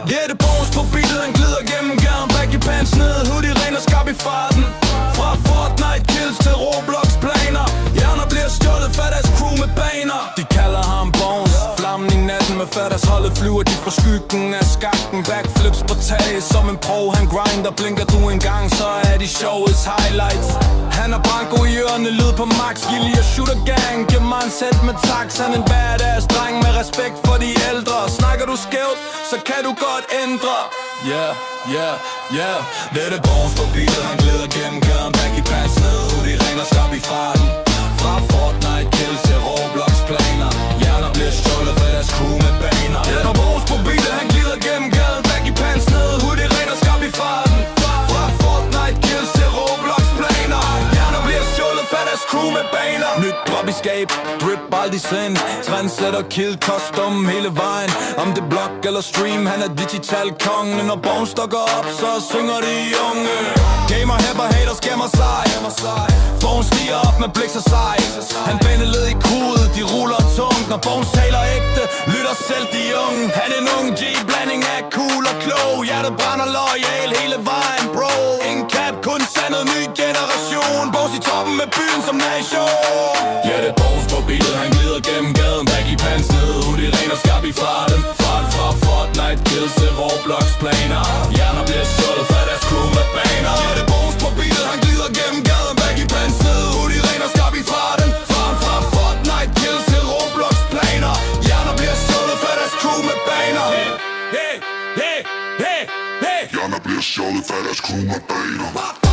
Det er det Bones på beatet, han glider gennem gaden. Baggy pants ned, hoodie ren og skarp i farten. Fra Fortnite kills til Roblox planer. Hjerner bliver stjålet for deres crew med baner. De kalder ham Bones, flammen i natten med fatters holdet flyver de fra skyggen af skakten. Backflips på tag som en pro, han grinder. Blinker du en gang, så er de showets highlights. Han er branko i ørerne, lyd på max. Gilly og shooter gang, giv mig en sæt med tax. Han en badass dreng med respekt for de ældre. Snakker du skævt, så kan du godt ændre. Det er det Bones på beatet, han glider gennem gaden. Baggy pants ned, hoodie ren og skarp i farten. Fra Fortnite kills til Roblox planer. Hjerner bliver stjålet for deres crew med baner. Det er det Bones på beatet, han glider gennem gaden. Baggy pants ned, hoodie ren og skarp i farten. Fra Fortnite kills til Roblox planer. Hjerner bliver stjålet for deres crew med baner. Nyt drop i skab, drip aldrig sind. Trendsetter, kill, custom hele vejen. Om det blog eller stream, han er digital kongen. Når Bones dukker op, så synger de unge. Gamer, hepper, haters, gemmer sig. Bones stiger op med blik så sej. Han bandeled i crewet, de ruller tungt. Når Bones taler ægte, lytter selv de unge. Han er en ung G, blanding af cool og klog. Hjertet brænder loyal hele vejen, bro. Ingen cap, kun sandet, ny generation. Bones i toppen med byen som nation. Ja, det er Bones på beatet, han glider gennem gaden. Baggy pants ned, hoodie ren og skarp i farten. Fart fra Fortnite kills til Roblox planer. Hjerner bliver stjålet for deres crew med baner. Ja, det er Bones på beatet, han glider gennem gaden. Baggy pants ned, hoodie ren og skarp i farten. Fart fra Fortnite kills til Roblox planer. Hjerner bliver stjålet for deres crew med baner. Hjerner bliver stjålet for deres crew med baner.